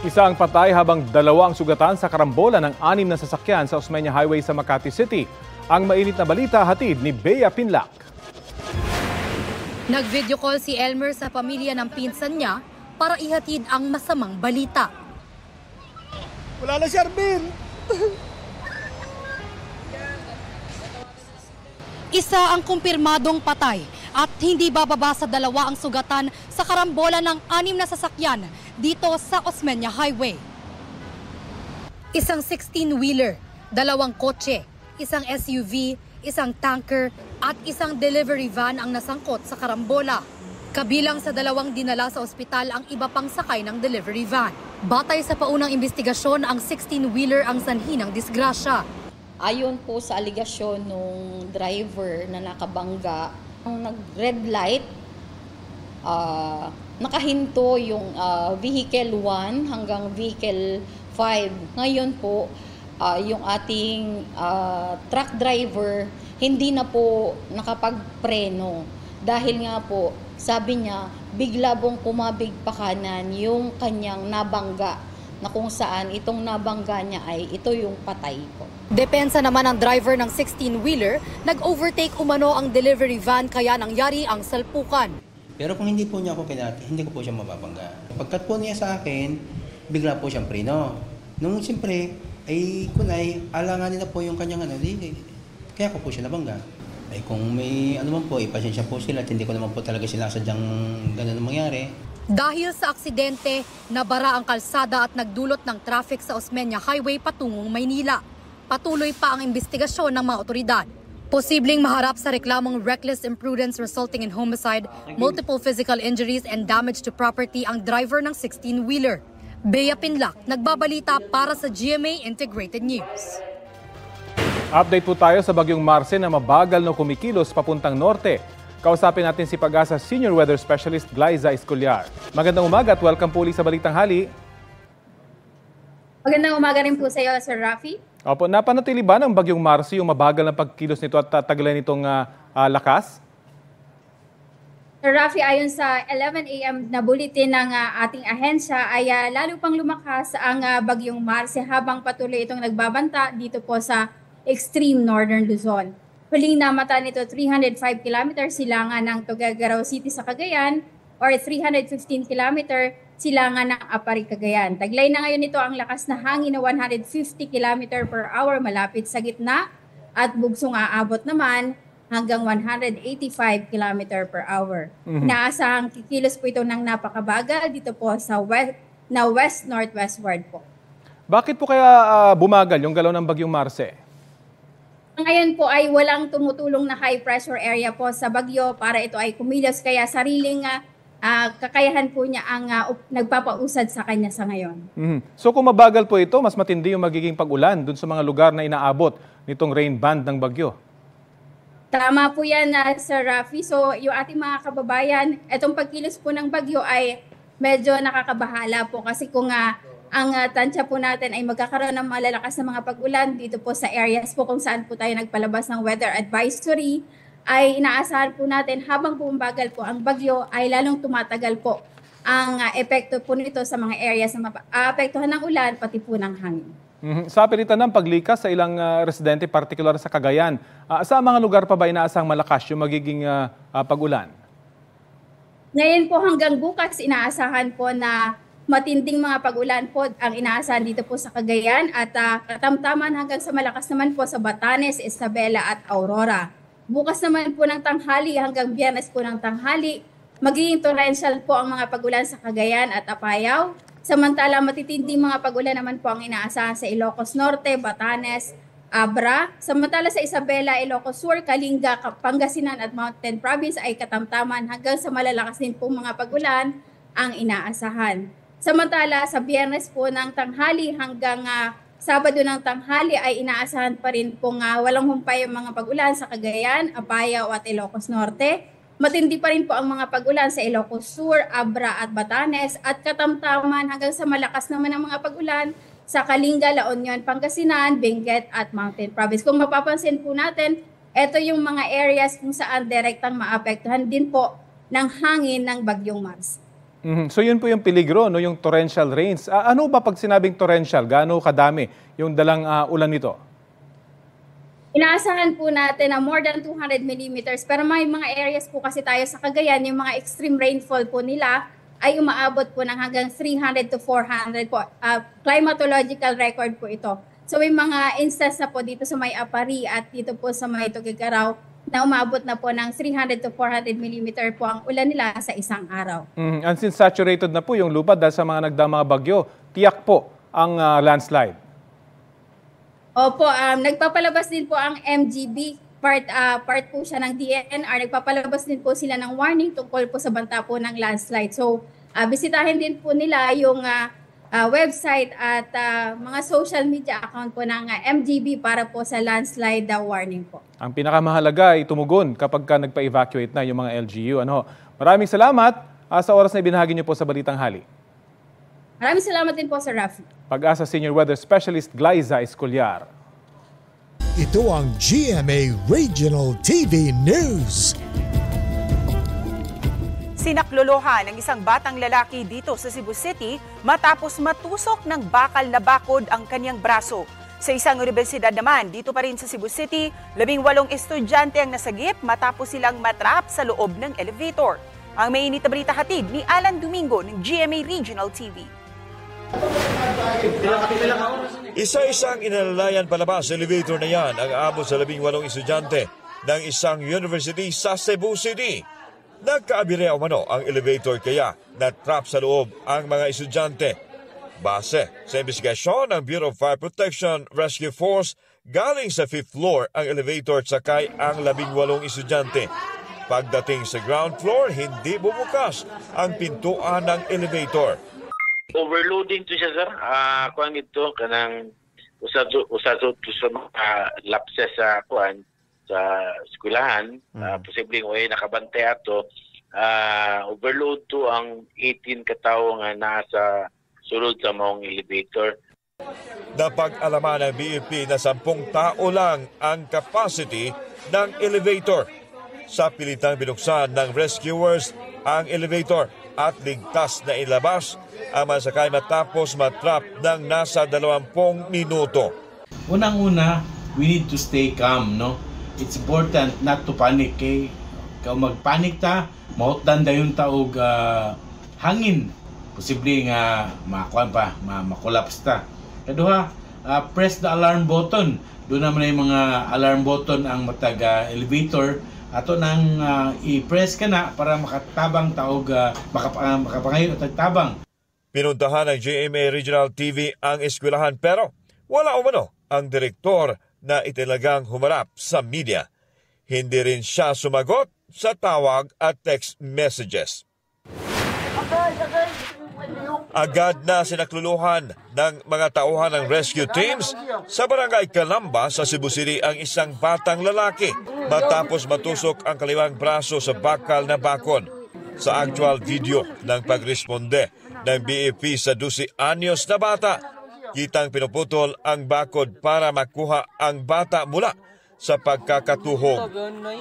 Isa ang patay habang dalawa ang sugatan sa karambola ng 6 na sasakyan sa Osmeña Highway sa Makati City. Ang mainit na balita hatid ni Bea Pinlac. Nag-video call si Elmer sa pamilya ng pinsan niya para ihatid ang masamang balita. Wala na si Arvin. Isa ang kumpirmadong patay at hindi bababa sa 2 ang sugatan sa karambola ng 6 na sasakyan dito sa Osmeña Highway. Isang 16-wheeler, 2 kotse, isang SUV, isang tanker at isang delivery van ang nasangkot sa karambola. Kabilang sa 2 dinala sa ospital ang iba pang sakay ng delivery van. Batay sa paunang investigasyon, ang 16-wheeler ang sanhi ng disgrasya. Ayon po sa aligasyon ng driver na nakabangga, ang nag-red light, nakahinto yung vehicle 1 hanggang vehicle 5. Ngayon po, yung ating truck driver hindi na po nakapagpreno dahil nga po, sabi niya, bigla pong kumabig pa kanan yung kanyang nabangga na kung saan itong nabangga niya ay ito yung patay po. Depensa naman ng driver ng 16-wheeler, nag-overtake umano ang delivery van kaya nangyari ang salpukan. Pero kung hindi po niya ako kinati, hindi ko po siya mababangga. Pagkat po niya sa akin, bigla po siyang preno. Nung siyempre, ay kunay, alanganin na po yung kanyang kaya ko po siya nabangga. Ay kung may ano man po, ipasensya po sila at hindi ko naman po talaga sinasadyang ganun ang mangyari. Dahil sa aksidente, nabara ang kalsada at nagdulot ng traffic sa Osmeña Highway patungong Maynila. Patuloy pa ang investigasyon ng mga otoridad. Posibleng maharap sa reklamong reckless imprudence resulting in homicide, multiple physical injuries and damage to property ang driver ng 16-wheeler. Bea Pinlac, nagbabalita para sa GMA Integrated News. Update po tayo sa bagyong Marce na mabagal na kumikilos papuntang norte. Kausapin natin si Pag-asa Senior Weather Specialist Glyza Escollar. Magandang umaga at welcome po ulit sa Balitang Hali. Magandang umaga rin po sa iyo, Sir Rafi. Opo, napanatili ba ng bagyong Marce yung mabagal na pagkilos nito at tatagalin nitong lakas? Sir Rafi, ayon sa 11 a.m. na bulletin ng ating ahensya ay lalo pang lumakas ang bagyong Marce habang patuloy itong nagbabanta dito po sa extreme northern Luzon. Huling namata nito 305 km silangan ng Tuguegarao City sa Cagayan or 315 km silangan ng Apari, Cagayan. Taglay na ngayon ito ang lakas na hangin na 150 km per hour malapit sa gitna at bugsong aabot naman hanggang 185 km per hour. Inaasahang kikilos po ito ng napakabagal dito po sa west-northwestward po. Bakit po kaya bumagal yung galaw ng bagyong Marce? Ngayon po ay walang tumutulong na high pressure area po sa bagyo para ito ay kumilos kaya sariling kakayahan po niya ang nagpapausad sa kanya sa ngayon. So kung mabagal po ito, mas matindi yung magiging pag-ulan dun sa mga lugar na inaabot nitong rain band ng bagyo. Tama po yan, Sir Rafi. So yung ating mga kababayan, itong pagkilos po ng bagyo ay medyo nakakabahala po kasi kung ang tansya po natin ay magkakaroon ng malalakas na mga pag-ulan dito po sa areas po kung saan po tayo nagpalabas ng weather advisory, ay inaasahan po natin habang bumabagal po ang bagyo ay lalong tumatagal po ang epekto po nito sa mga areas na maapektuhan ng ulan pati po ng hangin. Sa pilitan ng paglikas sa ilang residente, partikular sa Cagayan, sa mga lugar pa ba inaasang malakas yung magiging pag-ulan? Ngayon po hanggang bukas inaasahan po na matinding mga pag-ulan po ang inaasahan dito po sa Cagayan at katamtaman hanggang sa malakas naman po sa Batanes, Isabela at Aurora. Bukas naman po ng tanghali hanggang Biyernes po ng tanghali, magiging torrential po ang mga pag-ulan sa Cagayan at Apayao. Samantala matitinding mga pag-ulan naman po ang inaasahan sa Ilocos Norte, Batanes, Abra. Samantala sa Isabela, Ilocos Sur, Kalinga, Pangasinan at Mountain Province ay katamtaman hanggang sa malalakas din po mga pag-ulan ang inaasahan. Samantala sa Biyernes po ng tanghali hanggang Sabado ng tanghali ay inaasahan pa rin pong walang humpay ang mga pag-ulan sa Cagayan, Apayao at Ilocos Norte. Matindi pa rin po ang mga pag-ulan sa Ilocos Sur, Abra at Batanes at katamtaman hanggang sa malakas naman ang mga pag-ulan sa Kalinga, La Union, Pangasinan, Benguet at Mountain Province. Kung mapapansin po natin, ito yung mga areas kung saan direktang maapektuhan din po ng hangin ng Bagyong Mars. So yun po yung peligro, no, yung torrential rains. Ano ba pag sinabing torrential? Gaano kadami yung dalang ulan nito? Inaasahan po natin na more than 200 millimeters. Pero may mga areas po kasi tayo sa Cagayan, yung mga extreme rainfall po nila ay umaabot po ng hanggang 300 to 400 po. Climatological record po ito. So may mga instance na po dito sa may Apari at dito po sa may Tuguegarao na umabot na po ng 300 to 400 millimeter po ang ulan nila sa isang araw. And since saturated na po yung lupa dahil sa mga nagdaang mga bagyo, tiyak po ang landslide. Opo, nagpapalabas din po ang MGB, part po siya ng DNR, nagpapalabas din po sila ng warning tungkol po sa banta po ng landslide. So, bisitahin din po nila yung website at mga social media account po ng MGB para po sa landslide warning po. Ang pinakamahalaga ay tumugon kapag ka nagpa-evacuate na yung mga LGU. Maraming salamat sa oras na ibinahagi niyo po sa Balitang Hali. Maraming salamat din po Sir Rafi. Pag-asa Senior Weather Specialist Glyza Escollar. Ito ang GMA Regional TV News. Sinaklolohan ng isang batang lalaki dito sa Cebu City matapos matusok ng bakal na bakod ang kanyang braso. Sa isang universidad naman, dito pa rin sa Cebu City, 18 estudyante ang nasagip matapos silang matrap sa loob ng elevator. Ang mainit na balita hatid ni Alan Domingo ng GMA Regional TV. Isa-isang inalalayan palabas sa elevator na yan ang aabot sa 18 estudyante ng isang university sa Cebu City. Nagkaabire umano ang elevator kaya na-trap sa loob ang mga estudyante. Base sa investigasyon ng Bureau of Fire Protection Rescue Force, galing sa 5th floor ang elevator at sakay ang 18 estudyante. Pagdating sa ground floor, hindi bumukas ang pintuan ng elevator. Overloading to siya, sir. Kuan ito kanang usado sa mga lapses sa kuan sa eskwelahan, posibleng way nakabantay ato, overload to ang 18 katawo nga nasa sulod sa maong elevator. Napag-alaman ng BFP na 10 tao lang ang capacity ng elevator. Sa pilitang binuksan ng rescuers ang elevator at ligtas na ilabas ang masakay matapos matrap ng nasa 20 minuto. Unang-una, we need to stay calm, no? It's important not to panic, kay kung magpanik ta, mautdan dayon taog hangin. Posible nga makulaps ta. Kaduha, press the alarm button. Doon naman yung mga alarm button ang matag elevator. Ato nang i-press ka na para makatabang taog makapangayon at tabang. Pinuntahan ng GMA Regional TV ang eskwelahan pero wala umano ang direktor na italagang humarap sa media. Hindi rin siya sumagot sa tawag at text messages. Agad na sinakluluhan ng mga tauhan ng rescue teams sa barangay Calamba sa Cebu City ang isang batang lalaki matapos matusok ang kaliwang braso sa bakal na bakod. Sa actual video ng pagresponde ng BFP sa 12 anyos na bata, kitang pinuputol ang bakod para makuha ang bata mula sa pagkakatuhog.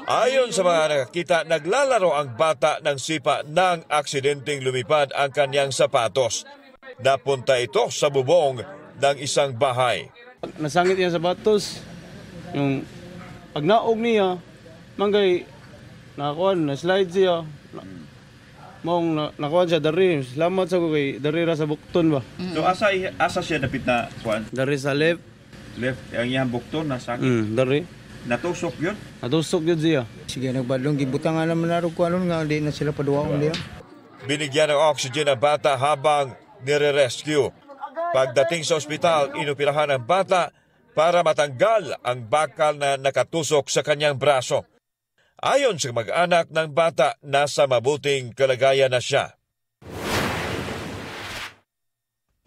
Ayon sa mga nakakita, naglalaro ang bata ng sipa ng aksidenteng lumipad ang kanyang sapatos. Napunta ito sa bubong ng isang bahay. Nasangit niya sa batos. Yung pag naog niya, manggay nakakuan, na-slide siya. Mong nakuha siya dari. Salamat sa kay dari ra sa bukton ba. So asa siya dapit na kuan? Dari sa left. Left ang iyang bukton na sakit. Dari. Natusok yun? Natusok yun siya. Sige, nagbadlong gibutang nga naman narog ko anon nga di na sila paduwaon diya. Binigyan ng oxygen ang bata habang nire-rescue. Pagdating sa ospital, inoperahan ang bata para matanggal ang bakal na nakatusok sa kanyang braso. Ayon sa mag-anak ng bata, nasa mabuting kalagayan na siya.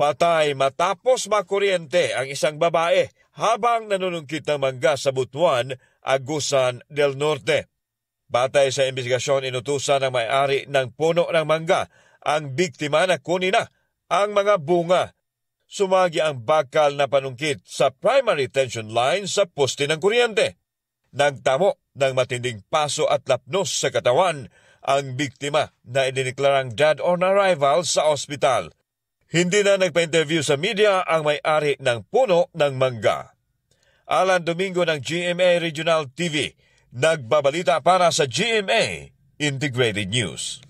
Patay matapos makuryente ang isang babae habang nanunungkit ng mangga sa Butuan, Agusan del Norte. Batay sa investigasyon, inutusan ng may-ari ng puno ng mangga ang biktima na kunin na ang mga bunga. Sumagi ang bakal na panungkit sa primary tension line sa poste ng kuryente. Nagtamo ng matinding paso at lapnos sa katawan ang biktima na idineklarang dead on arrival sa ospital. Hindi na nagpa-interview sa media ang may-ari ng puno ng mangga. Alan Domingo ng GMA Regional TV, nagbabalita para sa GMA Integrated News.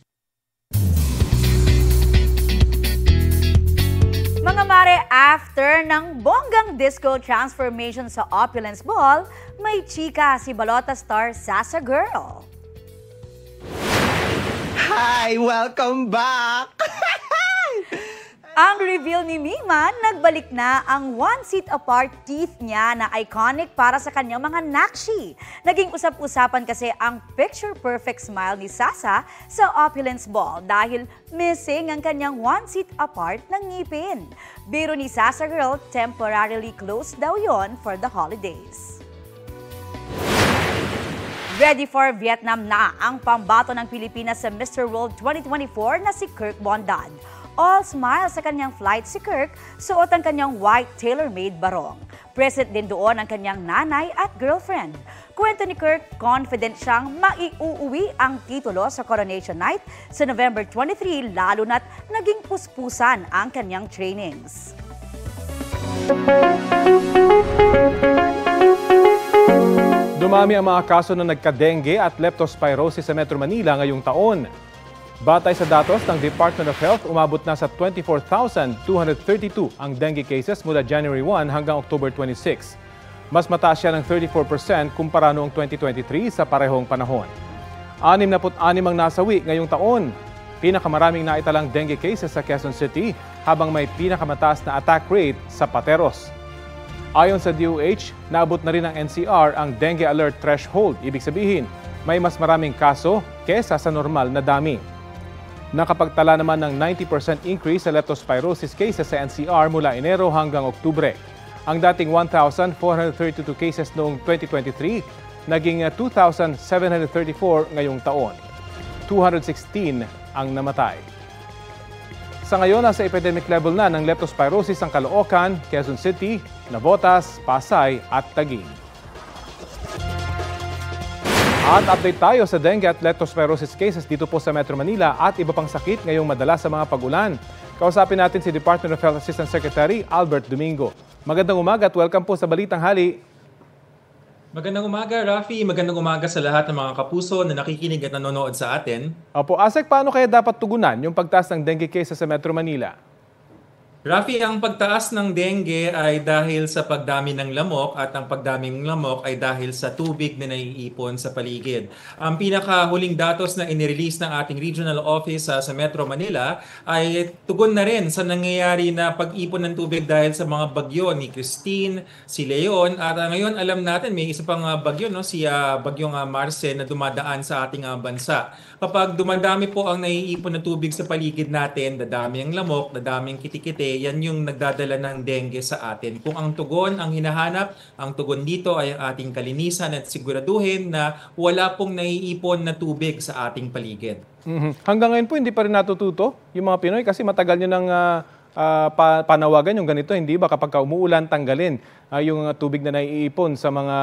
Mga mare, after ng bonggang disco transformation sa Opulence Ball, may chika si Balota star Sasa Girl. Hi! Welcome back! Ang reveal ni Mima, nagbalik na ang one-seat apart teeth niya na iconic para sa kanyang mga nakshi. Naging usap-usapan kasi ang picture-perfect smile ni Sasa sa Opulence Ball dahil missing ang kanyang one-seat apart na ngipin. Biro ni Sasa Girl, temporarily closed daw yon for the holidays. Ready for Vietnam na ang pambato ng Pilipinas sa Mr. World 2024 na si Kirk Bondad. All smile sa kanyang flight si Kirk, suot ang kanyang white tailor-made barong. Present din doon ang kanyang nanay at girlfriend. Kwento ni Kirk, confident siyang maiuuwi ang titulo sa Coronation Night sa November 23 lalo na't naging puspusan ang kanyang trainings. Dumami ang mga kaso na nagka-dengue at leptospirosis sa Metro Manila ngayong taon. Batay sa datos ng Department of Health, umabot na sa 24,232 ang dengue cases mula January 1 hanggang October 26. Mas mataas siya ng 34% kumpara noong 2023 sa parehong panahon. 66 ang nasawi ngayong taon. Pinakamaraming naitalang dengue cases sa Quezon City habang may pinakamataas na attack rate sa Pateros. Ayon sa DOH, naabot na rin ng NCR ang dengue alert threshold. Ibig sabihin, may mas maraming kaso kesa sa normal na dami. Nakapagtala naman ng 90% increase sa leptospirosis cases sa NCR mula Enero hanggang Oktubre. Ang dating 1,432 cases noong 2023, naging 2,734 ngayong taon. 216 ang namatay. Sa ngayon, nasa epidemic level na ng leptospirosis ang Caloocan, Quezon City, Navotas, Pasay at Taguig. At update tayo sa dengue at leptospirosis cases dito po sa Metro Manila at iba pang sakit ngayong madalas sa mga pag-ulan. Kausapin natin si Department of Health Assistant Secretary Albert Domingo. Magandang umaga at welcome po sa Balitang Hali. Magandang umaga, Rafi. Magandang umaga sa lahat ng mga kapuso na nakikinig at nanonood sa atin. Opo, Asek, paano kaya dapat tugunan yung pagtaas ng dengue cases sa Metro Manila? Rafi, ang pagtaas ng dengue ay dahil sa pagdami ng lamok at ang pagdaming lamok ay dahil sa tubig na naiipon sa paligid. Ang pinakahuling datos na inirelease ng ating regional office sa Metro Manila ay tugon na rin sa nangyayari na pag-ipon ng tubig dahil sa mga bagyo ni Christine, si Leon at ngayon alam natin may isa pang bagyo, no? Si bagyong Marce na dumadaan sa ating bansa. Kapag dumadami po ang naiipon na tubig sa paligid natin, dadami ang lamok, dadami ang kitikite, yan yung nagdadala ng dengue sa atin. Kung ang tugon ang hinahanap, ang tugon dito ay ang ating kalinisan at siguraduhin na wala pong naiipon na tubig sa ating paligid. Hanggang ngayon po hindi pa rin natututo yung mga Pinoy kasi matagal nyo nang panawagan yung ganito, hindi ba kapag umuulan tanggalin yung tubig na naiipon sa mga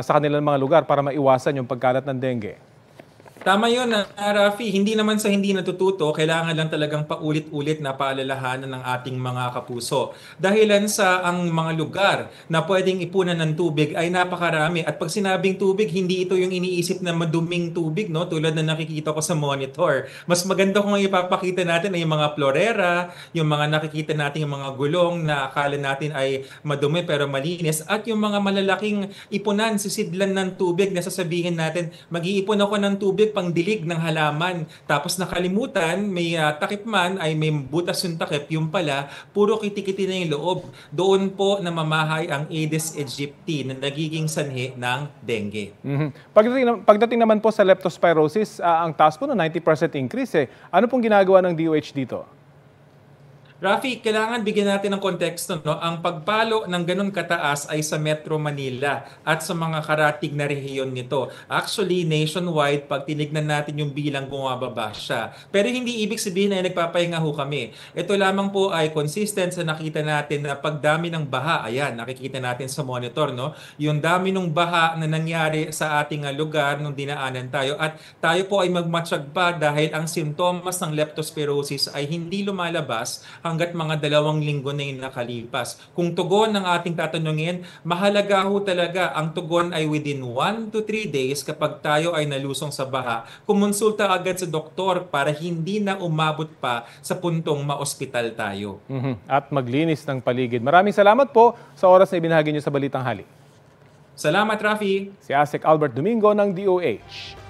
sa kanilang mga lugar para maiwasan yung pagkalat ng dengue? Tama yun, Rafi. Hindi naman sa hindi natututo, kailangan lang talagang paulit-ulit na paalalahanan ng ating mga kapuso. Dahilan sa ang mga lugar na pwedeng ipunan ng tubig ay napakarami. At pag sinabing tubig, hindi ito yung iniisip na maduming tubig, no? Tulad na nakikita ko sa monitor. Mas maganda kung ipapakita natin ay yung mga florera, yung mga nakikita natin yung mga gulong na akala natin ay madumi pero malinis, at yung mga malalaking ipunan, sisidlan ng tubig na sasabihin natin, mag-iipon ako ng tubig pangdilig ng halaman. Tapos nakalimutan, may takip man ay may butas yung takip, yung pala, puro kitikiti na yung loob. Doon po namamahay ang Aedes aegypti na nagiging sanhi ng dengue. Pagdating naman po sa leptospirosis, ang taas po na 90% increase. Ano pong ginagawa ng DOH dito? Rafi, kailangan bigyan natin ng konteksto. No? Ang pagpalo ng ganun kataas ay sa Metro Manila at sa mga karatig na rehiyon nito. Actually, nationwide, pag tinignan natin yung bilang bumababa siya. Pero hindi ibig sabihin na nagpapahinga ho kami. Ito lamang po ay consistent sa nakita natin na pagdami ng baha. Ayan, nakikita natin sa monitor. No? Yung dami ng baha na nangyari sa ating lugar nung dinaanan tayo. At tayo po ay magmatsyag pa dahil ang simptomas ng leptospirosis ay hindi lumalabas hanggat mga 2 linggo na yung nakalipas. Kung tugon ng ating tatanungin, mahalaga ho talaga ang tugon ay within 1 to 3 days kapag tayo ay nalusong sa baha. Kumonsulta agad sa doktor para hindi na umabot pa sa puntong maospital tayo. At maglinis ng paligid. Maraming salamat po sa oras na ibinahagi niyo sa Balitang Hali. Salamat, Rafi. Si Asek Albert Domingo ng DOH.